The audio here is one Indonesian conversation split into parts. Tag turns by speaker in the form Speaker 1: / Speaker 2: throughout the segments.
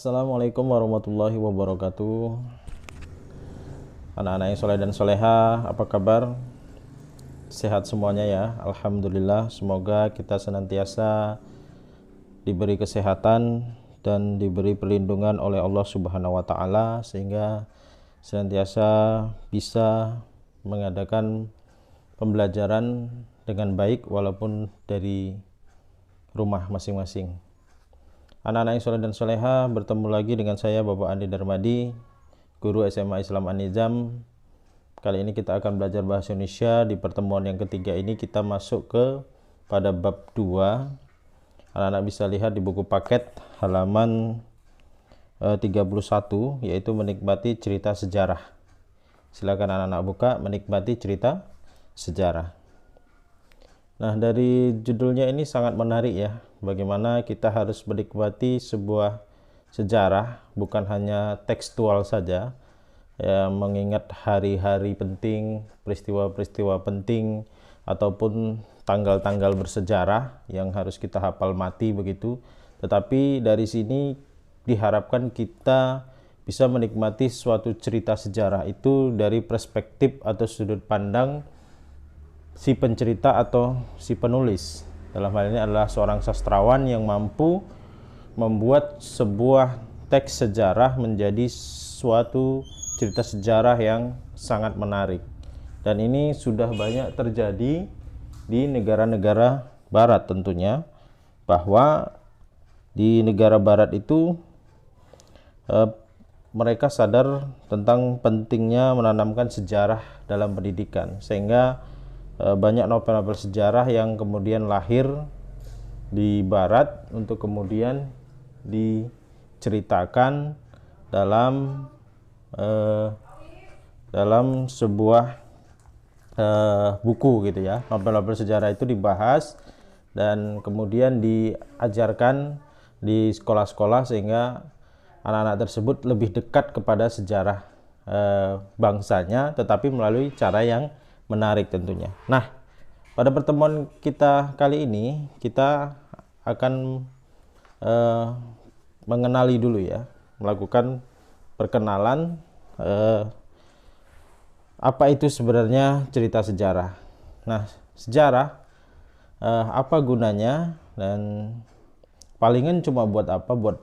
Speaker 1: Assalamualaikum warahmatullahi wabarakatuh. Anak-anak yang soleh dan soleha, apa kabar? Sehat semuanya ya, alhamdulillah. Semoga kita senantiasa diberi kesehatan dan diberi perlindungan oleh Allah Subhanahu wa Ta'ala, sehingga senantiasa bisa mengadakan pembelajaran dengan baik walaupun dari rumah masing-masing. Anak-anak yang soleh dan soleha, bertemu lagi dengan saya Bapak Andi Darmadi, guru SMA Islam An-Nizam. Kali ini kita akan belajar bahasa Indonesia. Di pertemuan yang ketiga ini kita masuk pada bab 2. Anak-anak bisa lihat di buku paket halaman 31, yaitu menikmati cerita sejarah. Silakan anak-anak buka, menikmati cerita sejarah. Nah, dari judulnya ini sangat menarik ya, bagaimana kita harus menikmati sebuah sejarah, bukan hanya tekstual saja, ya, mengingat hari-hari penting, peristiwa-peristiwa penting, ataupun tanggal-tanggal bersejarah yang harus kita hafal mati begitu. Tetapi dari sini diharapkan kita bisa menikmati suatu cerita sejarah itu dari perspektif atau sudut pandang si pencerita atau si penulis. Dalam hal ini adalah seorang sastrawan yang mampu membuat sebuah teks sejarah menjadi suatu cerita sejarah yang sangat menarik. Dan ini sudah banyak terjadi di negara-negara barat tentunya, bahwa di negara barat itu mereka sadar tentang pentingnya menanamkan sejarah dalam pendidikan, sehingga banyak novel-novel sejarah yang kemudian lahir di barat untuk kemudian diceritakan dalam sebuah buku gitu ya. Novel-novel sejarah itu dibahas dan kemudian diajarkan di sekolah-sekolah, sehingga anak-anak tersebut lebih dekat kepada sejarah bangsanya, tetapi melalui cara yang menarik tentunya. Nah, pada pertemuan kita kali ini kita akan mengenali dulu ya, melakukan perkenalan apa itu sebenarnya cerita sejarah. Nah, sejarah apa gunanya, dan palingan cuma buat apa, buat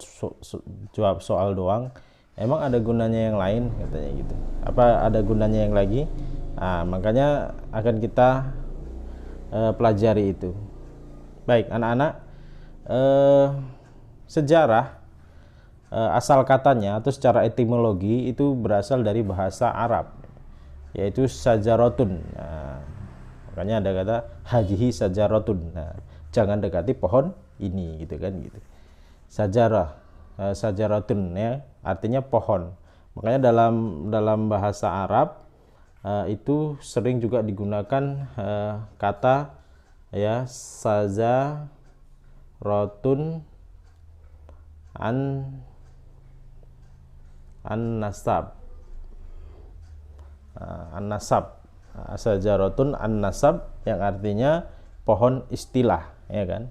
Speaker 1: jawab soal doang. Emang ada gunanya yang lain, katanya gitu. Apa ada gunanya yang lagi? Nah, makanya akan kita pelajari itu. Baik, anak-anak, sejarah asal katanya atau secara etimologi itu berasal dari bahasa Arab, yaitu sajarotun. Nah, makanya ada kata hajihi sajarotun. Nah, jangan dekati pohon ini, gitu kan, gitu. Sajarah, sajarotun ya, artinya pohon. Makanya dalam bahasa Arab itu sering juga digunakan kata ya saza rotun an nasab, an nasab, sajarotun an nasab, yang artinya pohon istilah, ya kan,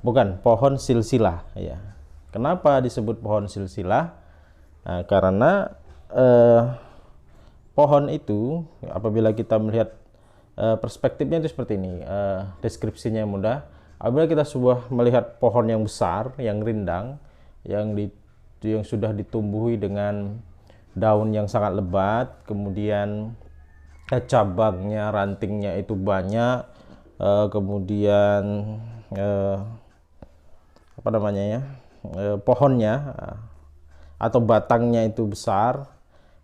Speaker 1: bukan pohon silsilah ya. Kenapa disebut pohon silsilah? Karena pohon itu, apabila kita melihat perspektifnya itu seperti ini, deskripsinya mudah. Apabila kita melihat pohon yang besar, yang rindang, yang sudah ditumbuhi dengan daun yang sangat lebat, kemudian cabangnya, rantingnya itu banyak, kemudian apa namanya ya, pohonnya atau batangnya itu besar,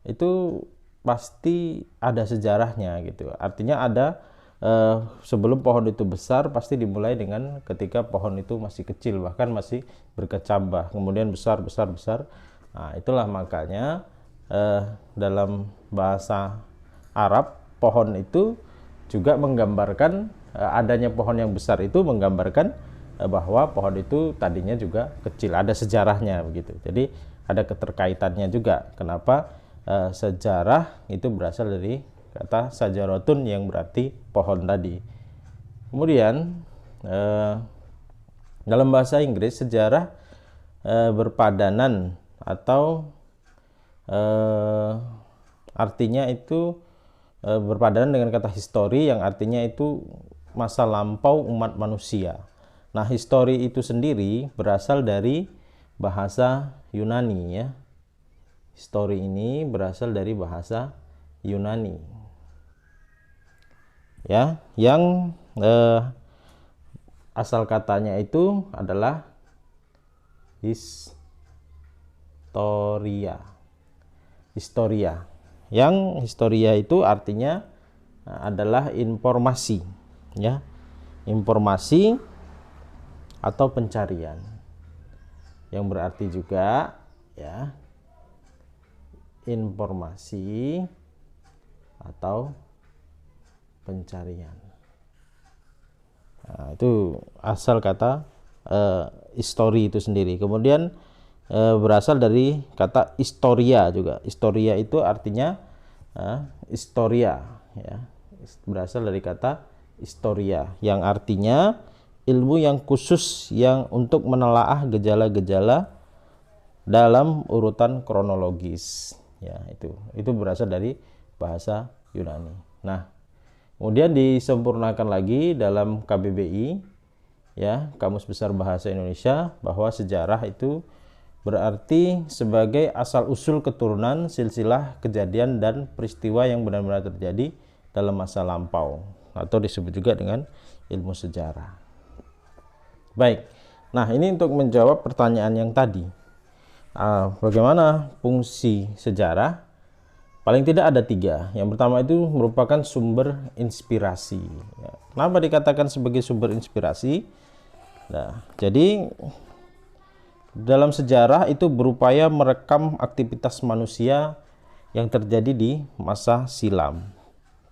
Speaker 1: itu pasti ada sejarahnya gitu. Artinya ada sebelum pohon itu besar, pasti dimulai dengan ketika pohon itu masih kecil, bahkan masih berkecambah, kemudian besar. Nah, itulah makanya dalam bahasa Arab, pohon itu juga menggambarkan adanya pohon yang besar itu menggambarkan bahwa pohon itu tadinya juga kecil, ada sejarahnya begitu. Jadi ada keterkaitannya juga. Kenapa sejarah itu berasal dari kata sajarotun yang berarti pohon tadi. Kemudian dalam bahasa Inggris, sejarah berpadanan atau artinya itu berpadanan dengan kata histori yang artinya itu masa lampau umat manusia. Nah, histori itu sendiri berasal dari bahasa Yunani ya. Histori ini berasal dari bahasa Yunani. Ya, yang asal katanya itu adalah historia. Historia. Yang historia itu artinya adalah informasi, ya. Informasi atau pencarian. Yang berarti juga ya informasi atau pencarian. Nah, itu asal kata histori itu sendiri. Kemudian berasal dari kata historia juga. Historia itu artinya historia ya. Berasal dari kata historia yang artinya ilmu yang khusus yang untuk menelaah gejala-gejala dalam urutan kronologis ya. Itu berasal dari bahasa Yunani. Nah, kemudian disempurnakan lagi dalam KBBI ya, Kamus Besar Bahasa Indonesia, bahwa sejarah itu berarti sebagai asal usul keturunan silsilah kejadian dan peristiwa yang benar-benar terjadi dalam masa lampau, atau disebut juga dengan ilmu sejarah. Baik, nah ini untuk menjawab pertanyaan yang tadi, bagaimana fungsi sejarah? Paling tidak ada 3. Yang pertama itu merupakan sumber inspirasi. Kenapa dikatakan sebagai sumber inspirasi? Nah, jadi dalam sejarah itu berupaya merekam aktivitas manusia yang terjadi di masa silam.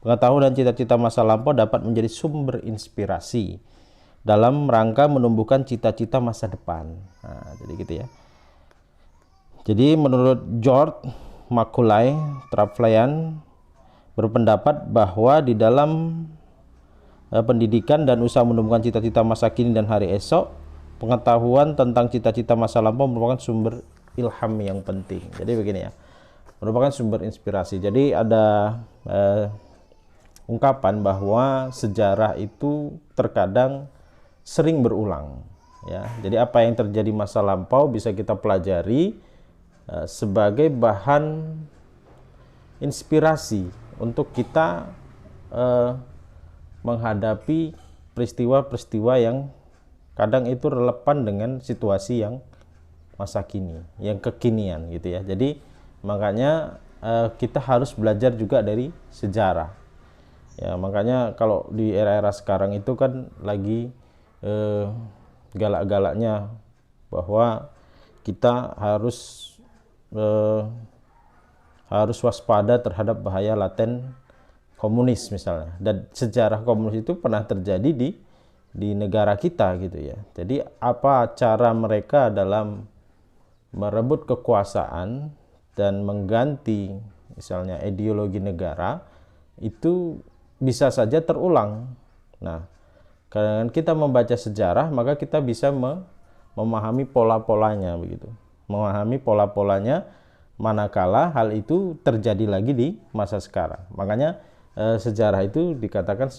Speaker 1: Pengetahuan dan cita-cita masa lampau dapat menjadi sumber inspirasi dalam rangka menumbuhkan cita-cita masa depan. Nah, jadi gitu ya. Jadi menurut George Macaulay Travelyan berpendapat bahwa di dalam pendidikan dan usaha menumbuhkan cita-cita masa kini dan hari esok, pengetahuan tentang cita-cita masa lampau merupakan sumber ilham yang penting. Jadi begini ya, merupakan sumber inspirasi. Jadi ada ungkapan bahwa sejarah itu terkadang sering berulang ya. Jadi apa yang terjadi masa lampau bisa kita pelajari sebagai bahan inspirasi untuk kita menghadapi peristiwa-peristiwa yang kadang itu relevan dengan situasi yang masa kini, yang kekinian gitu ya. Jadi makanya kita harus belajar juga dari sejarah. Ya, makanya kalau di era-era sekarang itu kan lagi galak-galaknya bahwa kita harus waspada terhadap bahaya laten komunis misalnya. Dan sejarah komunis itu pernah terjadi di negara kita gitu ya. Jadi apa cara mereka dalam merebut kekuasaan dan mengganti misalnya ideologi negara itu bisa saja terulang. Nah, karena kita membaca sejarah maka kita bisa memahami pola-polanya begitu. Memahami pola-polanya manakala hal itu terjadi lagi di masa sekarang. Makanya sejarah itu dikatakan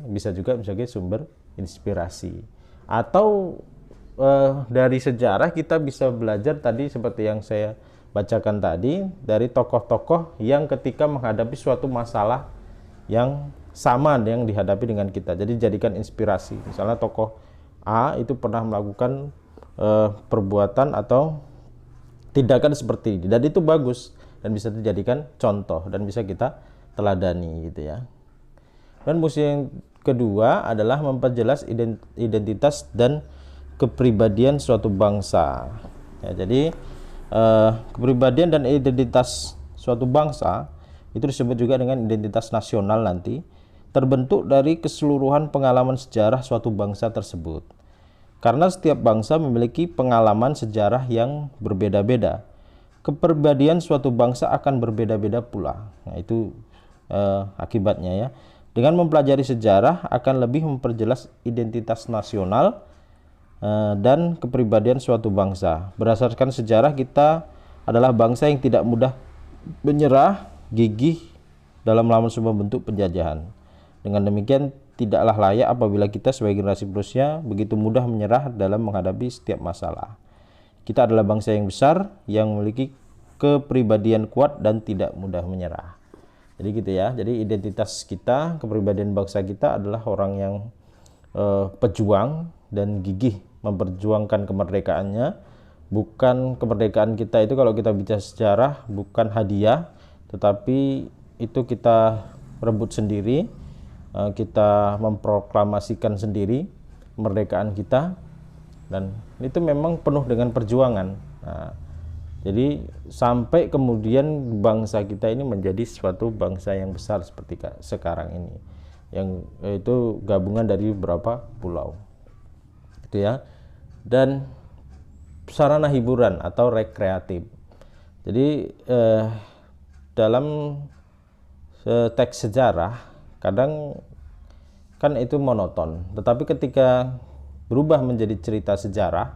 Speaker 1: bisa juga sebagai sumber inspirasi. Atau dari sejarah kita bisa belajar tadi seperti yang saya bacakan tadi dari tokoh-tokoh yang ketika menghadapi suatu masalah yang sama yang dihadapi dengan kita. Jadi jadikan inspirasi. Misalnya tokoh A itu pernah melakukan perbuatan atau tindakan seperti ini dan itu bagus dan bisa dijadikan contoh dan bisa kita teladani gitu ya. Dan fungsi yang kedua adalah memperjelas identitas dan kepribadian suatu bangsa. Ya, jadi kepribadian dan identitas suatu bangsa itu disebut juga dengan identitas nasional nanti, terbentuk dari keseluruhan pengalaman sejarah suatu bangsa tersebut. Karena setiap bangsa memiliki pengalaman sejarah yang berbeda-beda, kepribadian suatu bangsa akan berbeda-beda pula. Nah, itu akibatnya ya. Dengan mempelajari sejarah akan lebih memperjelas identitas nasional dan kepribadian suatu bangsa. Berdasarkan sejarah, kita adalah bangsa yang tidak mudah menyerah, gigih dalam melawan semua bentuk penjajahan. Dengan demikian, tidaklah layak apabila kita sebagai generasi penerusnya begitu mudah menyerah dalam menghadapi setiap masalah. Kita adalah bangsa yang besar yang memiliki kepribadian kuat dan tidak mudah menyerah. Jadi gitu ya. Jadi identitas kita, kepribadian bangsa kita adalah orang yang pejuang dan gigih memperjuangkan kemerdekaannya. Bukan kemerdekaan kita itu, kalau kita bicara sejarah, bukan hadiah, tetapi itu kita rebut sendiri, kita memproklamasikan sendiri kemerdekaan kita, dan itu memang penuh dengan perjuangan. Nah, jadi sampai kemudian bangsa kita ini menjadi suatu bangsa yang besar seperti sekarang ini, yang itu gabungan dari beberapa pulau, gitu ya. Dan sarana hiburan atau rekreatif. Jadi dalam teks sejarah kadang kan itu monoton, tetapi ketika berubah menjadi cerita sejarah,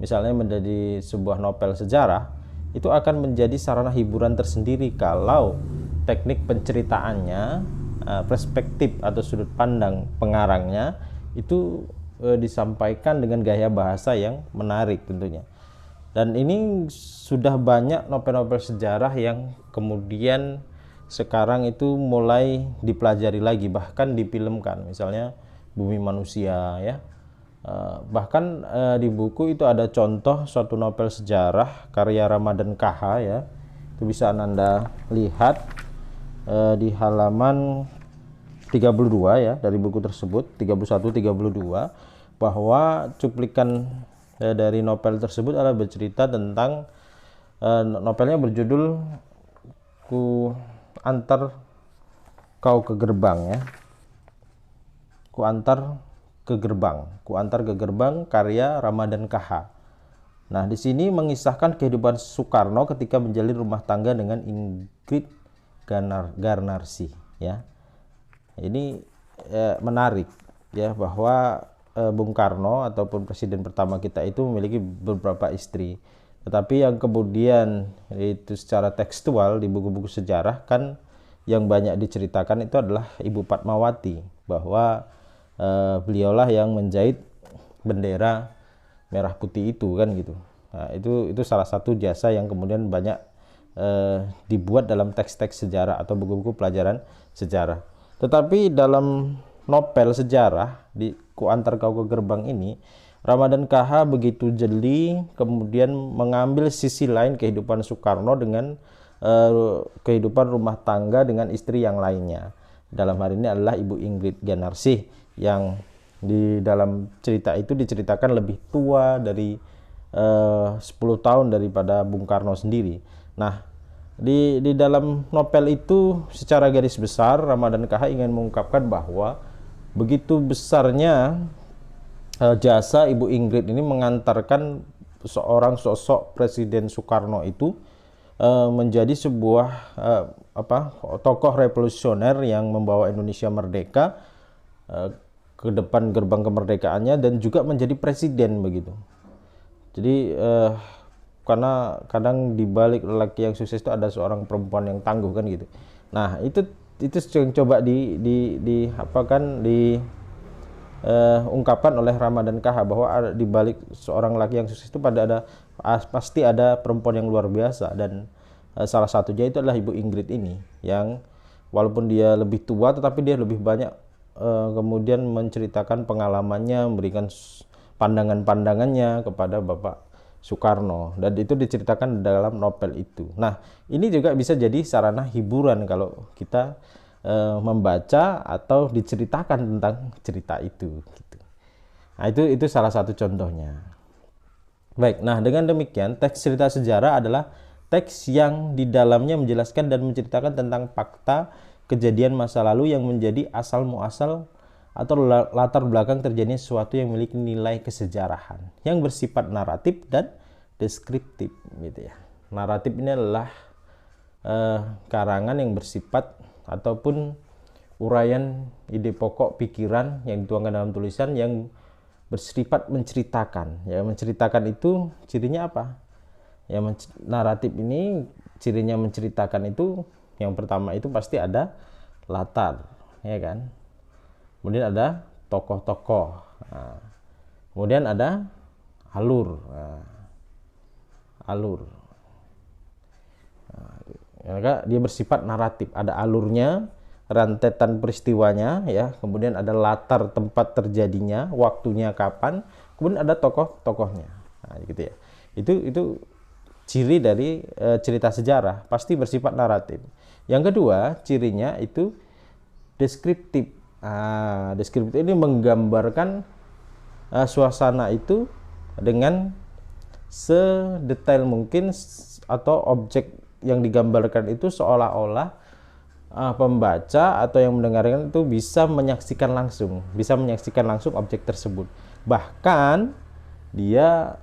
Speaker 1: misalnya menjadi sebuah novel sejarah, itu akan menjadi sarana hiburan tersendiri kalau teknik penceritaannya, perspektif atau sudut pandang pengarangnya itu disampaikan dengan gaya bahasa yang menarik tentunya. Dan ini sudah banyak novel-novel sejarah yang kemudian sekarang itu mulai dipelajari lagi, bahkan difilmkan, misalnya Bumi Manusia ya. Bahkan di buku itu ada contoh suatu novel sejarah karya Ramadan KH ya. Itu bisa Anda lihat di halaman 32 ya dari buku tersebut, 31-32, bahwa cuplikan dari novel tersebut adalah bercerita tentang novelnya berjudul Ku Antar Kau ke Gerbang ya. Ku Antar ke Gerbang karya Ramadan KH. Nah, di sini mengisahkan kehidupan Soekarno ketika menjalin rumah tangga dengan Ingrid Garnarsi ya. Ini menarik ya, bahwa Bung Karno ataupun presiden pertama kita itu memiliki beberapa istri. Tetapi yang kemudian itu secara tekstual di buku-buku sejarah kan yang banyak diceritakan itu adalah Ibu Fatmawati, bahwa beliaulah yang menjahit bendera merah putih itu kan gitu. Nah, itu salah satu jasa yang kemudian banyak dibuat dalam teks-teks sejarah atau buku-buku pelajaran sejarah. Tetapi dalam novel sejarah di Ku Antar Kau ke Gerbang ini, Ramadan KH begitu jeli kemudian mengambil sisi lain kehidupan Soekarno dengan kehidupan rumah tangga dengan istri yang lainnya. Dalam hal ini adalah Ibu Ingrid Garnarsi, yang di dalam cerita itu diceritakan lebih tua dari 10 tahun daripada Bung Karno sendiri. Nah, di dalam novel itu secara garis besar Ramadan KH ingin mengungkapkan bahwa begitu besarnya jasa Ibu Ingrid ini mengantarkan seorang sosok Presiden Soekarno itu menjadi sebuah tokoh revolusioner yang membawa Indonesia merdeka ke depan gerbang kemerdekaannya, dan juga menjadi presiden begitu. Jadi karena kadang di balik lelaki yang sukses itu ada seorang perempuan yang tangguh kan gitu. Nah, itu yang coba ungkapkan oleh Ramadan KH, bahwa di balik seorang laki yang sukses itu pasti ada perempuan yang luar biasa, dan salah satunya itu adalah Ibu Ingrid ini, yang walaupun dia lebih tua tetapi dia lebih banyak kemudian menceritakan pengalamannya, memberikan pandangan-pandangannya kepada Bapak Soekarno, dan itu diceritakan dalam novel itu. Nah, ini juga bisa jadi sarana hiburan kalau kita membaca atau diceritakan tentang cerita itu gitu. Nah, itu salah satu contohnya. Baik, nah dengan demikian teks cerita sejarah adalah teks yang di dalamnya menjelaskan dan menceritakan tentang fakta kejadian masa lalu yang menjadi asal muasal atau latar belakang terjadinya sesuatu yang memiliki nilai kesejarahan yang bersifat naratif dan deskriptif gitu ya. Naratif ini adalah karangan yang bersifat ataupun uraian ide pokok pikiran yang dituangkan dalam tulisan yang bersifat menceritakan. Ya, menceritakan itu cirinya apa? Ya, naratif ini cirinya menceritakan itu yang pertama itu pasti ada latar, ya kan? Kemudian ada tokoh-tokoh. Nah, kemudian ada alur. Nah, alur. Maka dia bersifat naratif, ada alurnya, rentetan peristiwanya, ya, kemudian ada latar tempat terjadinya, waktunya kapan, kemudian ada tokoh-tokohnya. Nah, gitu ya. Itu ciri dari cerita sejarah, pasti bersifat naratif. Yang kedua, cirinya itu deskriptif. Deskriptif ini menggambarkan suasana itu dengan sedetail mungkin, atau objek yang digambarkan itu seolah-olah pembaca atau yang mendengarkan itu bisa menyaksikan langsung objek tersebut. Bahkan dia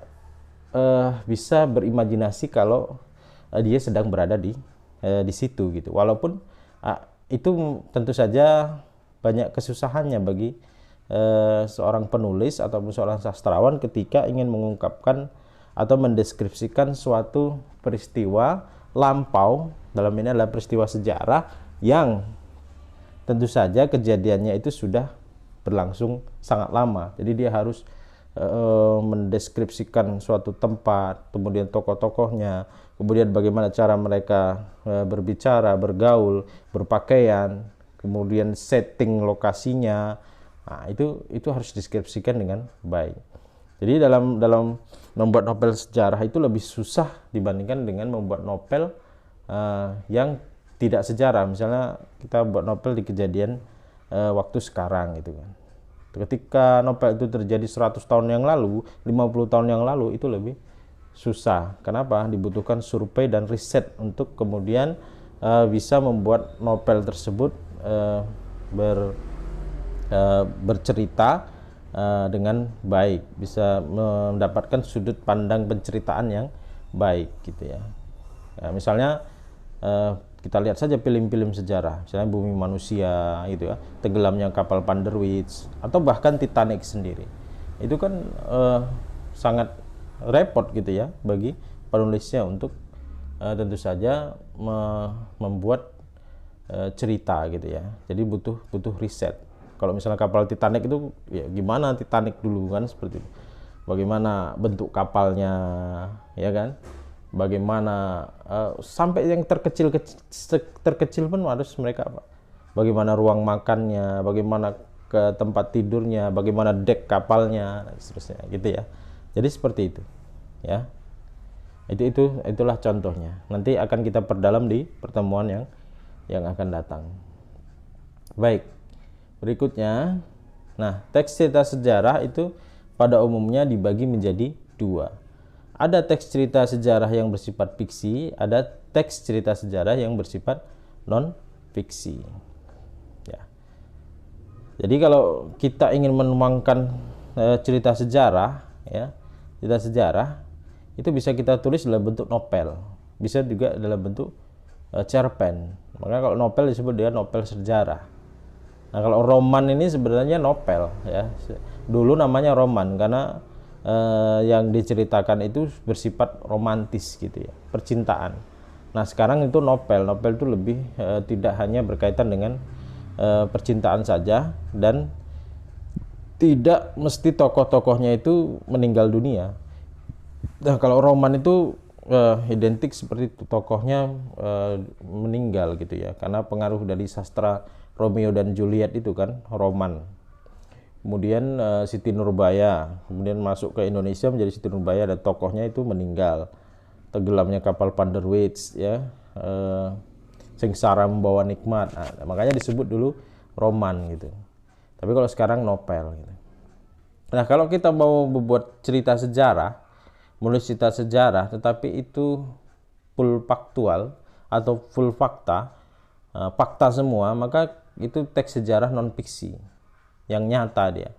Speaker 1: bisa berimajinasi kalau dia sedang berada di situ gitu. Walaupun itu tentu saja banyak kesusahannya bagi seorang penulis ataupun seorang sastrawan ketika ingin mengungkapkan atau mendeskripsikan suatu peristiwa lampau, dalam ini adalah peristiwa sejarah yang tentu saja kejadiannya itu sudah berlangsung sangat lama. Jadi dia harus mendeskripsikan suatu tempat, kemudian tokoh-tokohnya, kemudian bagaimana cara mereka berbicara, bergaul, berpakaian, kemudian setting lokasinya. Nah, itu harus deskripsikan dengan baik. Jadi dalam membuat novel sejarah itu lebih susah dibandingkan dengan membuat novel yang tidak sejarah. Misalnya kita buat novel di kejadian waktu sekarang gitu kan. Ketika novel itu terjadi 100 tahun yang lalu, 50 tahun yang lalu, itu lebih susah. Kenapa? Dibutuhkan survei dan riset untuk kemudian bisa membuat novel tersebut bercerita dengan baik, bisa mendapatkan sudut pandang penceritaan yang baik gitu ya. Misalnya kita lihat saja film-film sejarah, misalnya Bumi Manusia gitu ya, tenggelamnya kapal Panderwitz, atau bahkan Titanic sendiri. Itu kan sangat repot gitu ya bagi penulisnya untuk tentu saja membuat cerita gitu ya. Jadi butuh riset. Kalau misalnya kapal Titanic itu, ya gimana Titanic dulu kan, seperti itu. Bagaimana bentuk kapalnya, ya kan? Bagaimana sampai yang terkecil pun harus mereka apa? Bagaimana ruang makannya, bagaimana ke tempat tidurnya, bagaimana dek kapalnya, dan seterusnya, gitu ya. Jadi seperti itu, ya. Itulah contohnya. Nanti akan kita perdalam di pertemuan yang akan datang. Baik. Berikutnya, nah, teks cerita sejarah itu pada umumnya dibagi menjadi dua. Ada teks cerita sejarah yang bersifat fiksi, ada teks cerita sejarah yang bersifat non-fiksi. Ya. Jadi kalau kita ingin menuangkan cerita sejarah, ya, cerita sejarah itu bisa kita tulis dalam bentuk novel, bisa juga dalam bentuk cerpen. Maka kalau novel disebut dia novel sejarah. Nah, kalau roman ini sebenarnya novel ya. Dulu namanya roman karena yang diceritakan itu bersifat romantis gitu ya, percintaan. Nah, sekarang itu novel. Novel itu lebih tidak hanya berkaitan dengan percintaan saja, dan tidak mesti tokoh-tokohnya itu meninggal dunia. Nah, kalau roman itu identik seperti itu, tokohnya meninggal gitu ya, karena pengaruh dari sastra Romeo dan Juliet itu kan roman. Kemudian Siti Nurbaya, kemudian masuk ke Indonesia menjadi Siti Nurbaya dan tokohnya itu meninggal. Tenggelamnya kapal Panderwitz ya, Sengsara Membawa Nikmat. Nah, makanya disebut dulu roman gitu. Tapi kalau sekarang novel gitu. Nah, kalau kita mau membuat cerita sejarah, menulis cerita sejarah tetapi itu full faktual atau full fakta, fakta semua, maka itu teks sejarah non fiksi yang nyata dia.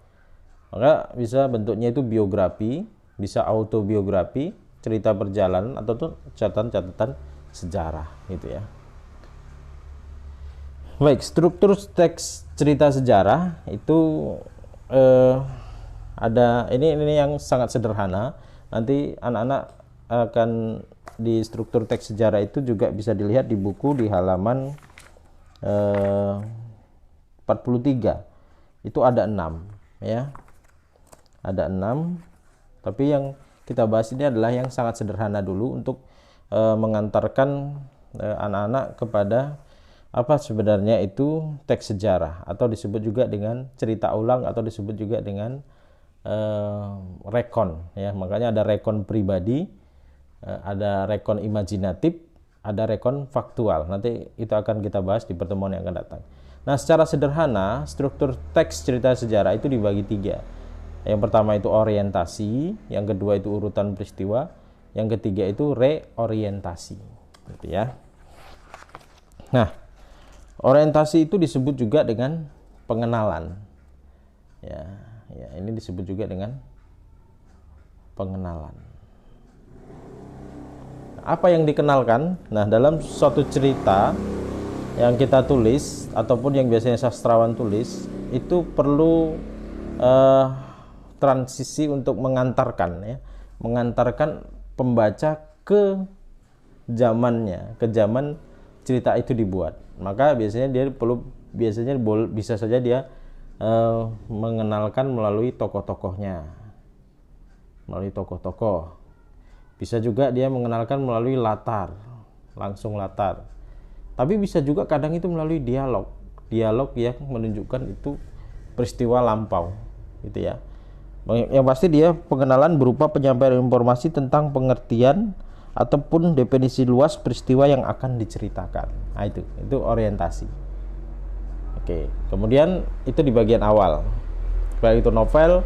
Speaker 1: Maka bisa bentuknya itu biografi, bisa autobiografi, cerita perjalanan, atau tuh catatan-catatan sejarah gitu ya. Baik, struktur teks cerita sejarah itu ada ini yang sangat sederhana. Nanti anak-anak akan di struktur teks sejarah itu juga bisa dilihat di buku di halaman 43. Itu ada 6 ya. Ada 6. Tapi yang kita bahas ini adalah yang sangat sederhana dulu untuk mengantarkan anak-anak kepada apa sebenarnya itu teks sejarah, atau disebut juga dengan cerita ulang, atau disebut juga dengan rekon ya. Makanya ada rekon pribadi, ada rekon imajinatif, ada rekon faktual. Nanti itu akan kita bahas di pertemuan yang akan datang. Nah, secara sederhana struktur teks cerita sejarah itu dibagi 3. Yang pertama itu orientasi, yang kedua itu urutan peristiwa, yang ketiga itu reorientasi gitu ya. Nah, orientasi itu disebut juga dengan pengenalan. Ya, ini disebut juga dengan pengenalan. Apa yang dikenalkan? Nah, dalam suatu cerita yang kita tulis ataupun yang biasanya sastrawan tulis, itu perlu transisi untuk mengantarkan pembaca ke zamannya, ke zaman cerita itu dibuat. Maka biasanya bisa saja dia mengenalkan melalui tokoh-tokohnya, melalui tokoh-tokoh. Bisa juga dia mengenalkan melalui langsung latar. Tapi bisa juga kadang itu melalui dialog yang menunjukkan itu peristiwa lampau, gitu ya. Yang pasti dia pengenalan berupa penyampaian informasi tentang pengertian ataupun definisi luas peristiwa yang akan diceritakan. Nah, itu orientasi. Oke, kemudian itu di bagian awal. Baik itu novel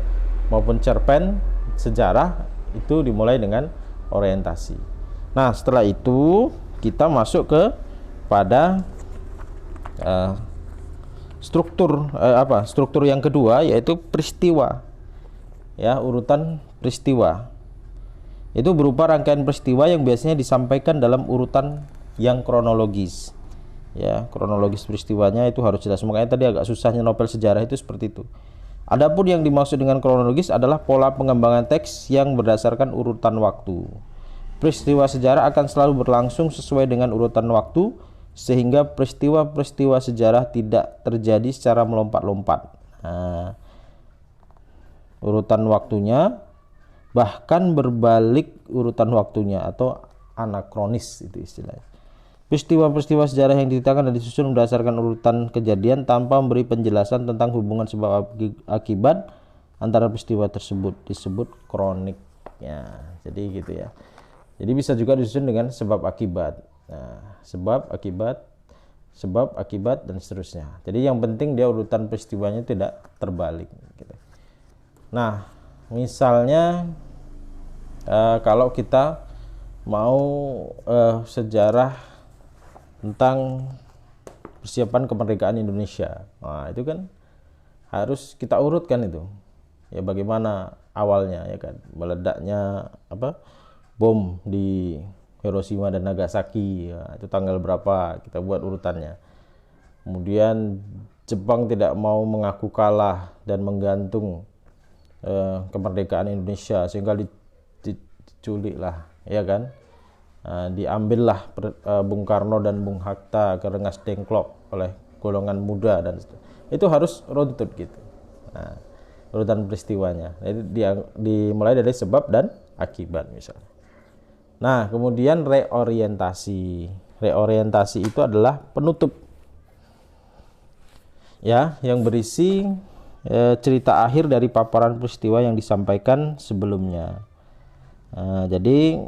Speaker 1: maupun cerpen sejarah itu dimulai dengan orientasi. Nah, setelah itu kita masuk ke pada struktur yang kedua, yaitu peristiwa. Ya, urutan peristiwa. Itu berupa rangkaian peristiwa yang biasanya disampaikan dalam urutan yang kronologis. Ya, kronologis peristiwanya itu harus jelas. Makanya tadi agak susahnya novel sejarah itu seperti itu. Adapun yang dimaksud dengan kronologis adalah pola pengembangan teks yang berdasarkan urutan waktu. Peristiwa sejarah akan selalu berlangsung sesuai dengan urutan waktu, sehingga peristiwa-peristiwa sejarah tidak terjadi secara melompat-lompat. Nah, urutan waktunya bahkan berbalik urutan waktunya atau anakronis itu istilahnya. Peristiwa-peristiwa sejarah yang diceritakan dan disusun berdasarkan urutan kejadian tanpa memberi penjelasan tentang hubungan sebab akibat antara peristiwa tersebut disebut kronik. Ya, jadi gitu ya. Jadi bisa juga disusun dengan sebab akibat. Nah, sebab akibat dan seterusnya. Jadi yang penting dia urutan peristiwanya tidak terbalik gitu. Nah, misalnya kalau kita mau sejarah tentang persiapan kemerdekaan Indonesia, nah itu kan harus kita urutkan itu. Ya, bagaimana awalnya, ya kan, meledaknya bom di Hiroshima dan Nagasaki, ya, itu tanggal berapa, kita buat urutannya. Kemudian Jepang tidak mau mengaku kalah dan menggantung kemerdekaan Indonesia, sehingga diculiklah, ya kan, diambillah Bung Karno dan Bung Hatta ke Rengas Dengklok oleh golongan muda, dan itu harus runtut gitu. Nah, urutan peristiwanya itu dimulai dari sebab dan akibat misalnya. Nah, kemudian reorientasi itu adalah penutup, ya, yang berisi cerita akhir dari paparan peristiwa yang disampaikan sebelumnya. Jadi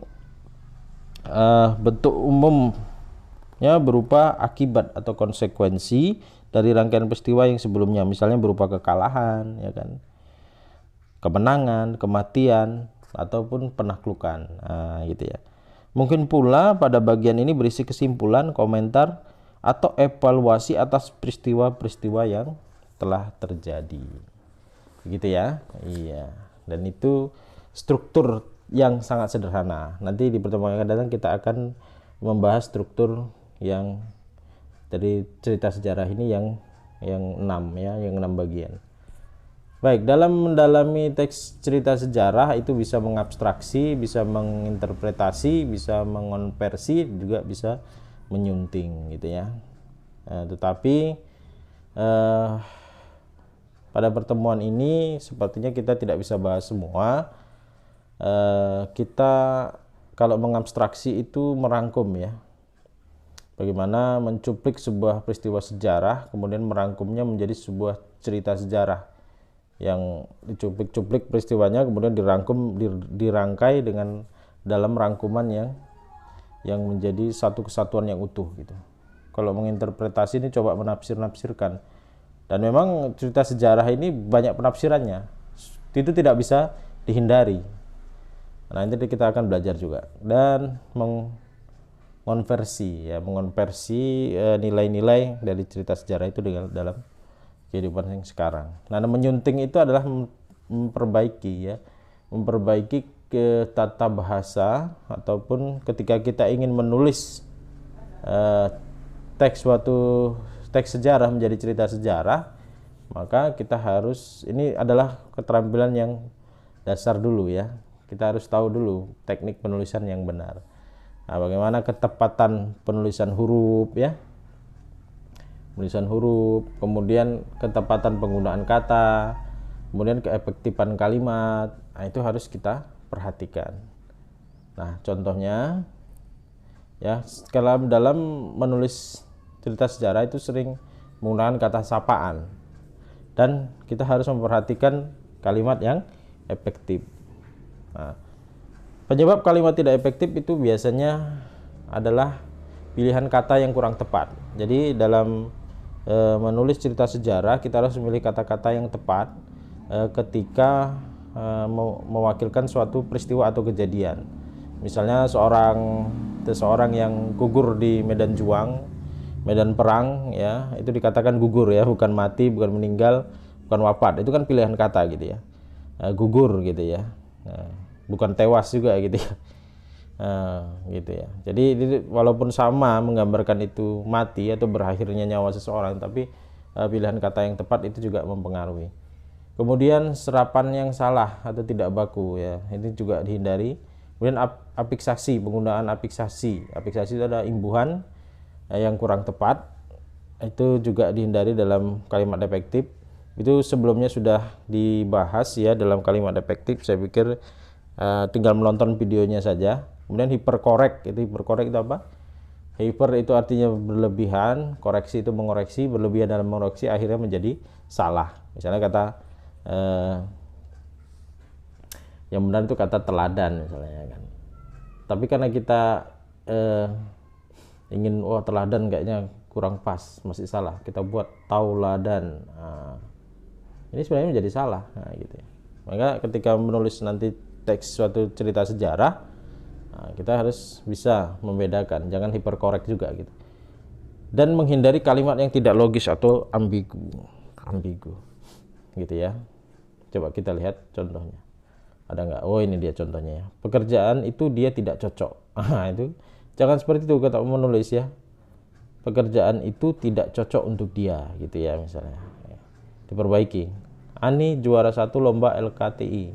Speaker 1: bentuk umumnya berupa akibat atau konsekuensi dari rangkaian peristiwa yang sebelumnya, misalnya berupa kekalahan, ya kan, kemenangan, kematian, ataupun penaklukan. Nah, gitu ya. Mungkin pula pada bagian ini berisi kesimpulan, komentar, atau evaluasi atas peristiwa-peristiwa yang telah terjadi, gitu ya. Iya, dan itu struktur yang sangat sederhana. Nanti di pertemuan yang akan datang kita akan membahas struktur yang dari cerita sejarah ini yang 6 ya, yang 6 bagian. Baik, dalam mendalami teks cerita sejarah itu bisa mengabstraksi, bisa menginterpretasi, bisa mengonversi, juga bisa menyunting gitu ya. Tetapi pada pertemuan ini sepertinya kita tidak bisa bahas semua. Kita kalau mengabstraksi itu merangkum ya. Bagaimana mencuplik sebuah peristiwa sejarah, kemudian merangkumnya menjadi sebuah cerita sejarah yang dicuplik-cuplik peristiwanya, kemudian dirangkai dengan dalam rangkuman yang menjadi satu kesatuan yang utuh gitu. Kalau menginterpretasi ini coba menafsir-nafsirkan, dan memang cerita sejarah ini banyak penafsirannya, itu tidak bisa dihindari. Nah, nanti kita akan belajar juga dan mengonversi nilai-nilai dari cerita sejarah itu dalam kehidupan yang sekarang. Nah, menyunting itu adalah memperbaiki ke tata bahasa, ataupun ketika kita ingin menulis teks sejarah menjadi cerita sejarah, maka kita harus, ini adalah keterampilan yang dasar dulu ya. Kita harus tahu dulu teknik penulisan yang benar. Nah, bagaimana ketepatan penulisan huruf ya. Penulisan huruf, kemudian ketepatan penggunaan kata, kemudian keefektifan kalimat. Nah, itu harus kita perhatikan. Nah, contohnya ya, kalau dalam menulis cerita sejarah itu sering menggunakan kata sapaan, dan kita harus memperhatikan kalimat yang efektif. Nah, penyebab kalimat tidak efektif itu biasanya adalah pilihan kata yang kurang tepat. Jadi dalam menulis cerita sejarah kita harus memilih kata-kata yang tepat ketika mewakilkan suatu peristiwa atau kejadian. Misalnya seseorang yang gugur di medan juang, medan perang ya, itu dikatakan gugur ya, bukan mati, bukan meninggal, bukan wafat. Itu kan pilihan kata gitu ya. Gugur gitu ya. Bukan tewas juga gitu ya. Gitu ya. Jadi walaupun sama menggambarkan itu mati atau berakhirnya nyawa seseorang, tapi pilihan kata yang tepat itu juga mempengaruhi. Kemudian serapan yang salah atau tidak baku ya, ini juga dihindari. Kemudian afiksasi, penggunaan afiksasi itu adalah imbuhan yang kurang tepat, itu juga dihindari dalam kalimat efektif. Itu sebelumnya sudah dibahas ya dalam kalimat efektif, saya pikir tinggal menonton videonya saja. Kemudian hiperkorek itu apa? Hyper itu artinya berlebihan, koreksi itu mengoreksi, berlebihan dalam mengoreksi akhirnya menjadi salah. Misalnya kata yang benar itu kata teladan misalnya kan. Tapi karena kita ingin teladan kayaknya kurang pas, masih salah, kita buat tauladan. Ini sebenarnya menjadi salah. Nah, gitu ya. Maka ketika menulis nanti teks suatu cerita sejarah, kita harus bisa membedakan, jangan hiperkorek juga gitu. Dan menghindari kalimat yang tidak logis atau ambigu gitu ya. Coba kita lihat contohnya. Ada nggak? Oh, ini dia contohnya ya. Pekerjaan itu dia tidak cocok. Itu jangan seperti itu kata menulis ya. Pekerjaan itu tidak cocok untuk dia gitu ya misalnya. Diperbaiki. Ani juara 1 lomba LKTI.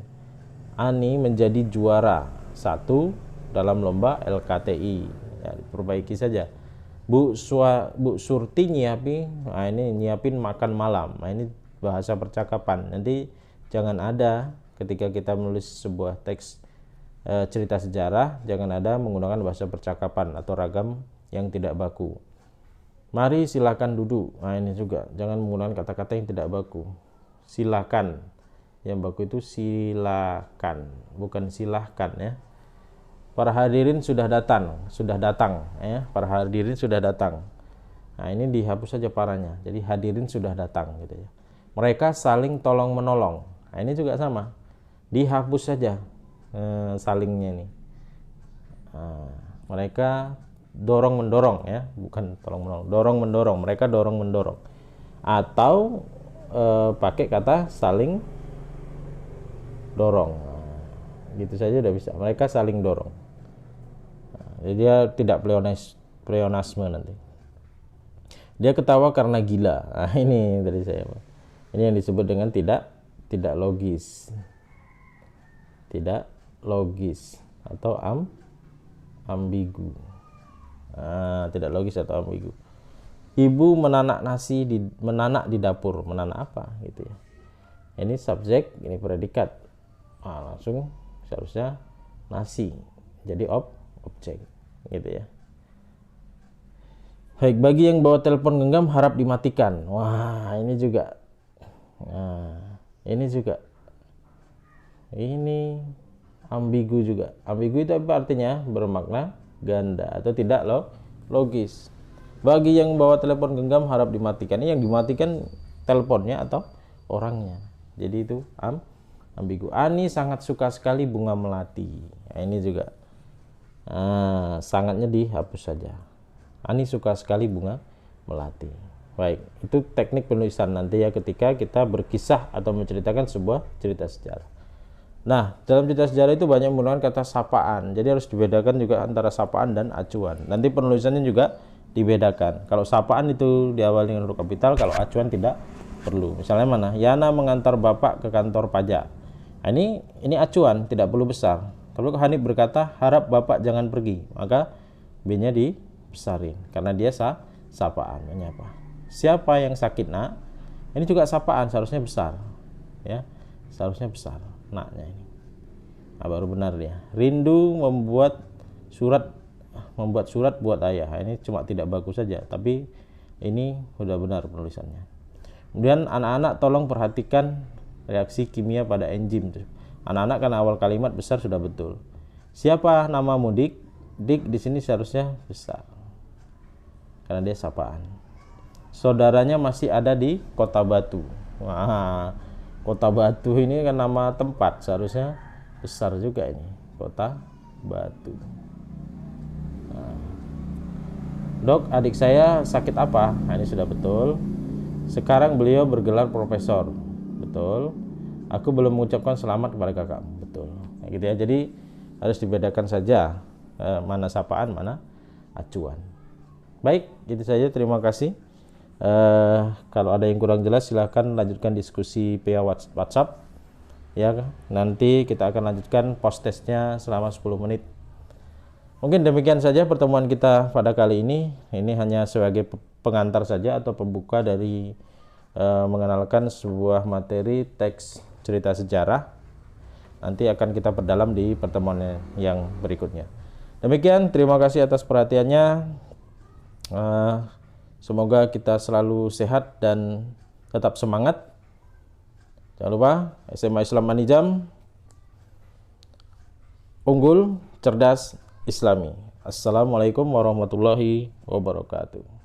Speaker 1: Ani menjadi juara 1 dalam lomba LKTI. Ya, diperbaiki saja. Bu Surti nyiapin, ini nyiapin makan malam. Nah, ini bahasa percakapan. Nanti jangan ada ketika kita menulis sebuah teks cerita sejarah, jangan ada menggunakan bahasa percakapan atau ragam yang tidak baku. Mari silakan duduk. Nah, ini juga jangan menggunakan kata-kata yang tidak baku. Silakan. Yang baku itu silakan, bukan silahkan ya. Para hadirin sudah datang ya. Para hadirin sudah datang. Nah, ini dihapus saja paranya. Jadi hadirin sudah datang gitu ya. Mereka saling tolong menolong. Nah, ini juga sama. Dihapus saja salingnya ini. Mereka dorong mendorong ya, bukan tolong menolong. Dorong mendorong. Mereka dorong mendorong. Atau pakai kata saling dorong. Gitu saja udah bisa. Mereka saling dorong. Jadi dia tidak pleonasme nanti. Dia ketawa karena gila. Nah, ini dari saya. Ini yang disebut dengan tidak tidak logis, tidak logis atau ambigu. Tidak logis atau ambigu. Ibu menanak nasi menanak di dapur. Menanak apa gitu ya. Ini subjek, ini predikat. Langsung seharusnya nasi. Jadi objek gitu ya. Baik, bagi yang bawa telepon genggam harap dimatikan. Wah, ini juga. Ini juga. Ini ambigu juga. Ambigu itu apa artinya? Bermakna ganda atau tidak logis. Bagi yang bawa telepon genggam harap dimatikan. Ini yang dimatikan teleponnya atau orangnya. Jadi itu ambigu. Ani sangat suka sekali bunga melati. Nah, ini juga sangatnya dihapus saja. Ani suka sekali bunga melati. Baik, itu teknik penulisan nanti ya ketika kita berkisah atau menceritakan sebuah cerita sejarah. Nah, dalam cerita sejarah itu banyak menggunakan kata sapaan. Jadi harus dibedakan juga antara sapaan dan acuan. Nanti penulisannya juga dibedakan. Kalau sapaan itu diawali dengan huruf kapital, kalau acuan tidak perlu. Misalnya mana? Yana mengantar bapak ke kantor pajak. Nah, ini acuan, tidak perlu besar. Kalau Hanif berkata, harap bapak jangan pergi, maka B-nya dibesarin karena dia sapaan, menyapa. Siapa yang sakit, Nak? Ini juga sapaan, seharusnya besar. Ya, seharusnya besar. Naknya ini. Baru benar dia. Rindu membuat surat buat ayah. Ini cuma tidak bagus saja, tapi ini sudah benar penulisannya. Kemudian anak-anak tolong perhatikan reaksi kimia pada enzim. Anak-anak kan awal kalimat besar sudah betul. Siapa namamu, Dik? Dik di sini seharusnya besar. Karena dia sapaan. Saudaranya masih ada di Kota Batu. Wah, Kota Batu ini kan nama tempat, seharusnya besar juga ini. Kota Batu. Dok, adik saya sakit apa? Nah, ini sudah betul. Sekarang beliau bergelar profesor. Betul. Aku belum mengucapkan selamat kepada kakak. Betul. Nah, gitu ya. Jadi harus dibedakan saja mana sapaan, mana acuan. Baik, itu saja. Terima kasih. Kalau ada yang kurang jelas silahkan lanjutkan diskusi via WhatsApp. Ya, nanti kita akan lanjutkan post testnya selama 10 menit. Mungkin demikian saja pertemuan kita pada kali ini. Ini hanya sebagai pengantar saja atau pembuka dari mengenalkan sebuah materi teks cerita sejarah. Nanti akan kita perdalam di pertemuan yang berikutnya. Demikian, terima kasih atas perhatiannya. Semoga kita selalu sehat dan tetap semangat. Jangan lupa SMA Islam Manijam, unggul, cerdas, Islami. Assalamualaikum warahmatullahi wabarakatuh.